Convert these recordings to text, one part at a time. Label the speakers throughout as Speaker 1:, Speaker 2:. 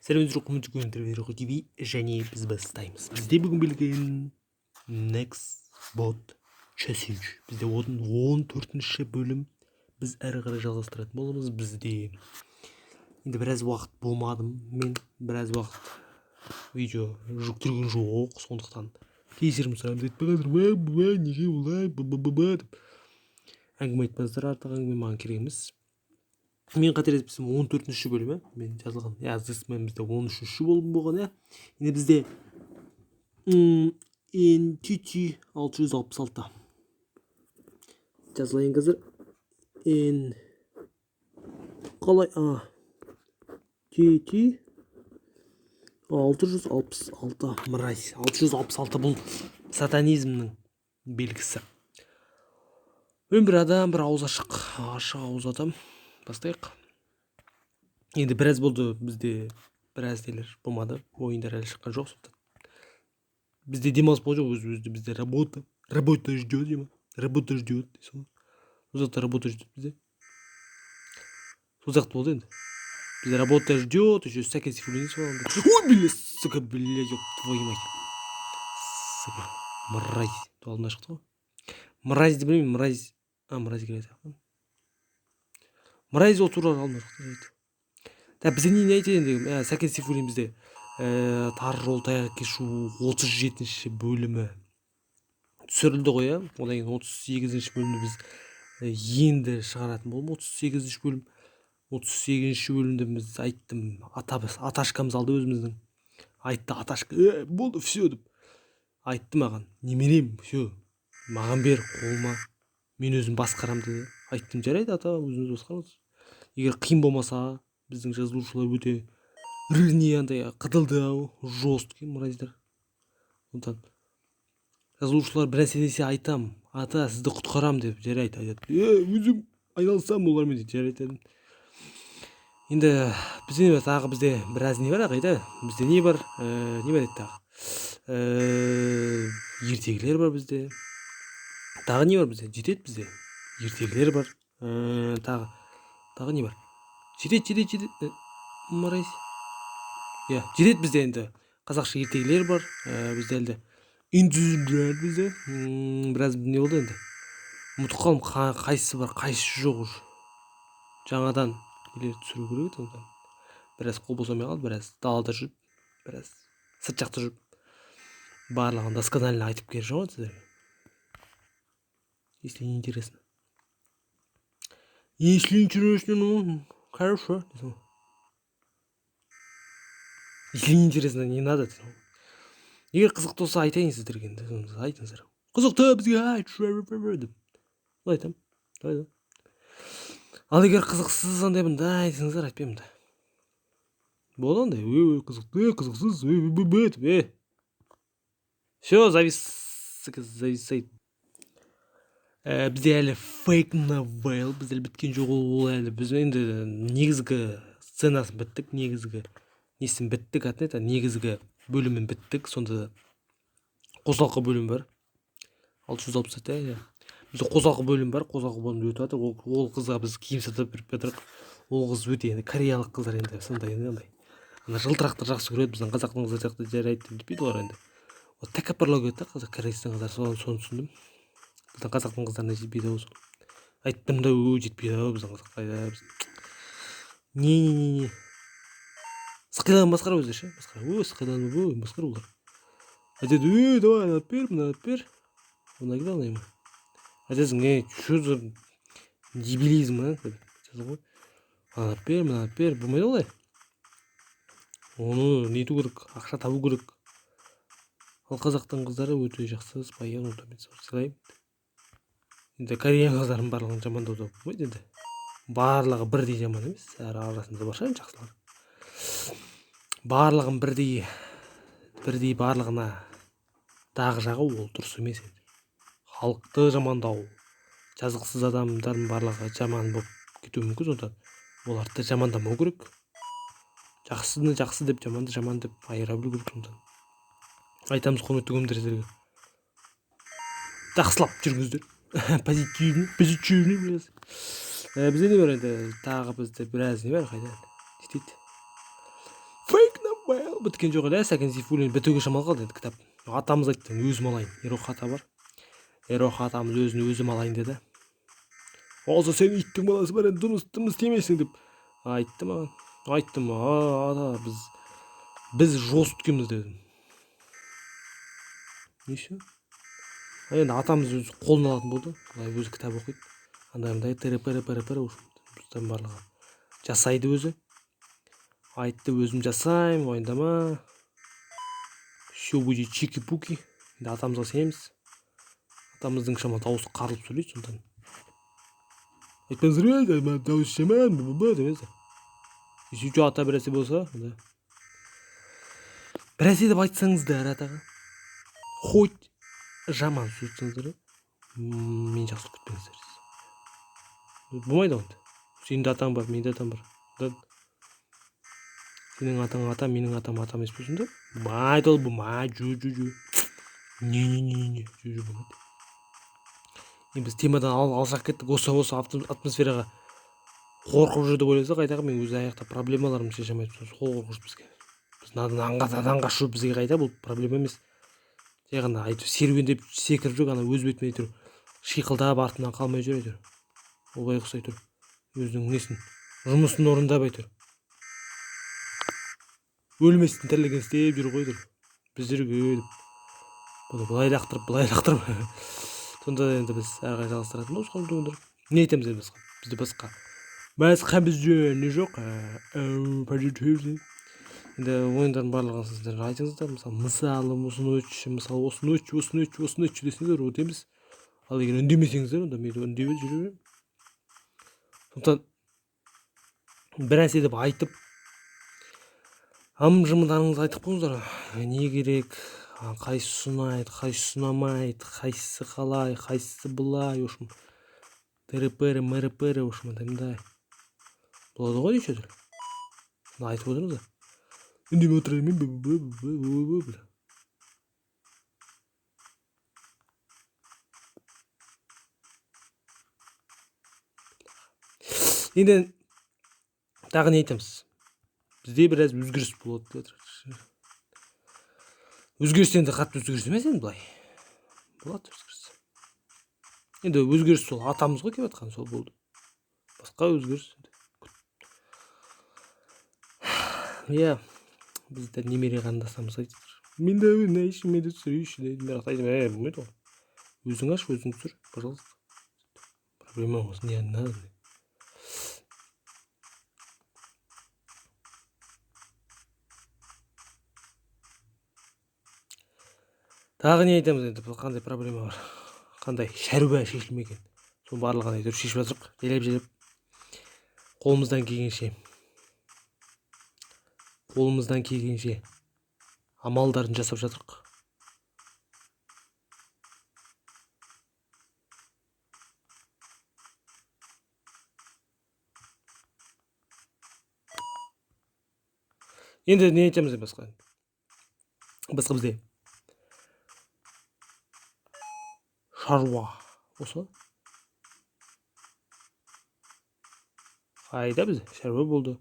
Speaker 1: Сәлеметсіздер құрметті TV және біз бастаймыз. Бізде бүгін білген Nextbot Challenge. Бізде 14-ші бөлім. Біз әрі қарай жалғастыратын боламыз. Бізде енді біраз уақыт болмадым. Мен біраз уақыт видео жүктірген жоқ. Сондықтан кешірім сұраймын. Айтпаңыздар, неге олай деп әңгіме айтпаңыздар. Артық әңгіме маған керек емес. Мен қателеспесем 14-ші бөлім, мен жазылған. Бізде 13-ші бөлім болған, Енді бізде NTT 666 жазылайын қазір. Қалай? TT 666 мразь. 666 бұл сатанизмнің белгісі. Мен бір адам, бір ауыз ашық ауыз адам. Бастайық. Енді біраз болды, бізде біраз нелер болмады, ойындар әлі шыққан жоқ. Бізде демалыс болған жоқ, бізде работа ждет, работа ждет. Сол жақта работа ждет бізде. Сол жақта болды енді. Бізде работа ждет, еще всякие сифулинцы болғанда. Ой, блядь, сука, блядь, ёб твою мать. Сука, мразь. Алдына шықты ғой. Мразь деп білмеймін, мразь. Мразь келеді. Мразь ол туралы алдына шықты. Бізде не айтайын енді, Сәкен Сейфуллин бізде тар жол таяқ кешу 37-ші бөлімі түсірілді ғой, Одан кейін 38-ші бөлімді біз енді шығаратын болдым. 38-ші бөлім. 38-ші бөлімде біз айттым, аташкамыз алды өзіміздің. Айтты аташка, болды, все деп. Айтты маған, немерем, все, маған бер қолыма, мен өзім басқарам деді. Айттым, жарайды ата, өзіңіз басқарыңыз. Егер қиын болмаса, біздің жазылушылар өте андай қыдылды, жесткий мразьдар. Сондықтан жазылушылар бір нәрсе десе айтам, ата сізді құтқарам деп, жарайды айтады. Өзім айналысам олармен дейді, жарайды. Енді бізде тағы бізде біраз не бар ағайда? Бізде не бар? Не бар еді тағы? Ертегілер бар бізде. Тағы не бар бізде? Жетеді бізде. Ертегілер бар. Тағы не бар? Жетеді. Мразь. Жетеді бізде енді. Қазақша ертегілер бар. Бізде әлде индюзілер бізде. Біраз не болды енді. Ұмытып қалдым, қайсысы бар, қайсысы жоқ уже. Жаңадан нелер түсіру керек еді. Біраз қол босамай қалды, біраз далада жүріп, біраз сырт жақта жүріп, барлығын досконально айтып келе жатырмын сіздерге. Если не интересно. Если интересно, ну, хорошо. Если не интересно, не надо. Егер қызықты болса айтайын сіздерге енді, айтыңыздар. Қызықты бізге айтшы деп. Айтам. Ал егер қызықсыз андай мындай айтсаңыздар, айтпаймын да. Болды андай, қызықты, қызықсыз, деп. Все, зависает. Бізде әлі фейк новелл, бізде әлі біткен жоқ, ол әлі. Біз енді негізгі сценасын біттік, негізгі несін біттік, негізгі бөлімін біттік. Сонда қосалқы бөлім бар. 667, Бізде қосалқы бөлім бар, қосалқы бөлім өтіп жатыр. Ол қызға біз киім сатып беріп жатырық. Ол қыз өте енді кореялық қыздар енді сондай андай. Жылтырақтар жақсы көреді, біздің қазақтың қыздар сияқты жарайды депейді олар енді. Тәкаппарлау керек та, қазақ корейстің қыздар, соны түсіндім. Біздің қазақтың қыздарына жетпейді осы. Айттым да, жетпейді біздің қазақтайда. Не. Сықилаған басқара өзі ше, сықилаған басқара олар. Айтады, давай, надо бер. Онда келе алмаймын. Айтасың, что за дебилизм, Надо бер, болмайды олай. Оны нету керек, ақша табу керек. Ал қазақтың қыздары өте жақсы, сыпайы, мен сыйлаймын. Енді кореян қыздарын барлығын жамандауды болмайды енді. Барлығы бірдей жаман емес, әр арасында бар шығар жақсылар. Барлығын бірдей барлығына дағы жағу ол дұрыс емес енді. Халықты жамандау, жазықсыз адамдардың барлығы жаман болып кетуі мүмкін, сондықтан оларды жамандамау керек. Жақсыны жақсы деп, жаманды жаман деп айыра білу керек. Сондықтан айтамыз құрметті көмдіріздерге. Жақсылап жүріңіздер. Позитивный біраз. Бізде не бар енді, тағы бізде біраз не бар, қайда? Жетеді. Fake number біткен жоқ эле. Сәкен Сейфуллин бітуге шамал қалды енді кітап. Атамыз айтты, өзім алайын. Ерох ата бар. Ерох атамыз өзім алайын деді. Olsa sen ittin balası var, dımız demeysin деп айтты маған. Айттым, ата, біз жесткіміз дедім. Неше? Енді атамыз өзі қолына алатын болды. Олай өзі кітап оқиды. Андай тірі бұстан барлығы жасайды өзі. Айтты, өзім жасаймын, ойындама. Все будет чики-пуки. Енді атамызға сенеміз. Атамыздың шама дауысы қарылып сөйлейді сондан. Айтпаңыздар ма, мен дауыс жаман, демеңіздер. Еще ата біресе болса, біресе деп айтсаңыздар атаға. Хоть жаман сөйтсеңіздер, мен жақсы күтпеңіздер. Болмайды онда. Сенің де атаң бар, менің де атам бар. Сенің атаң ата, менің атам емес болсын да. Болмайды ол, болмайды, Не, болмайды. Біз темадан алшақ кеттік, осы атмосфераға қорқып жүрді ойласа қайдағы, мен өз аяқта проблемаларымды шеше алмайды, сол қорқыныш бізге. Біз надан қашу бізге қайда, бұл проблема емес. Жай ғана айтып серуендеп секіріп жүр, ана өз бетімен әйтеуір шиқылдап артынан қалмай жүр әйтеуір. Олай ұқсай тұр. Өзінің несін, жұмысын орындап әйтеуір. Өлместін тірлігін істеп жүр ғой әйтеуір. Біздерге өліп. Бұны былай лақтырып. Сонда енді біз әрі жалғастыратын болсақ бүгіндер. Не айтамыз енді басқа? Басқа бізде не жоқ? Позитивный. Енді ойындардың барлығын сіздер айтыңыздар. Мысалы осыны өтші десеңіздер өтеміз. Ал егер үндемесеңіздер, онда мен үндемей жүре беремін. Сондықтан бір нәрсе деп айтып, жымыдарыңызды айтып қойыңыздар. Не керек? Қайсысы ұнайды, қайсысы ұнамайды, қайсысы қалай, қайсысы былай, ошым. Тірі-пірі, мірі-пірі, ошым, мындай. Болады ғой дейші. Айтып отырыңыз да. Үндемей отырайын. Енді тағы не айтамыз? Бізде біраз өзгеріс болады. Өзгеріс енді қатты өзгеріс емес енді былай. Болады өзгеріс. Енді өзгеріс сол атамыз ғой келіп жатқан, сол болды. Басқа өзгеріс. Иә, бізді немере қандасамыз айтыр. Мен де түсірейші дейді. Бірақ айтам, болмайды ғой. Өзің аш, өзің түсір, пожалуйста. Проблема осы не надо. Тағы не айтамыз енді, қандай проблема бар, қандай шәруа шешілмеген. Соның барлығын әйтеуір шешіп жатырық, желеп қолымыздан келгенше амалдарын жасап жатырық. Енді не айтамыз басқа? Басқа бізде шаруа осы. Қайда бізде шаруа болды.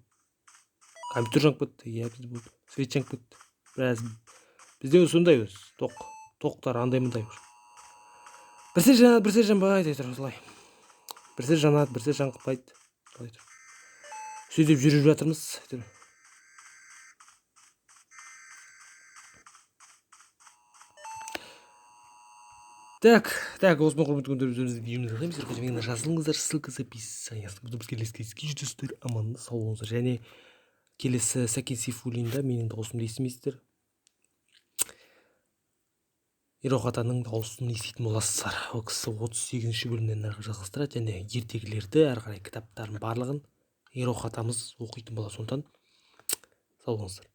Speaker 1: Компьютер жанып кетті, иә бізде болды. Свет жанып кетті. Біраз бізде сондай өз тоқтар андай-мындай. Бірсе жанбайды әйтеуір осылай. Бірсе жанады, бірсе жанқытпайды. Сөйтіп жүріп жатырмыз әйтеуір. Так, осымен құрметті күндер өздеріңізді видеомызды қойыңыздар. Қойыңыздар, жазылыңыздар, ссылка записания. Бұдан бізге ілескен жүздестер, аманды сау болыңыздар. Және келесі Сәкен Сейфуллинді менің дауысымды естімейсіздер. Ерох атаның дауысын еститін боласыздар. Ол кісі 38-ші бөлімнен әрі жалғастырады. Және ертегілерді, әрі қарай кітаптарын барлығын Ерох атамыз оқитын болады. Сондықтан сау болыңыздар.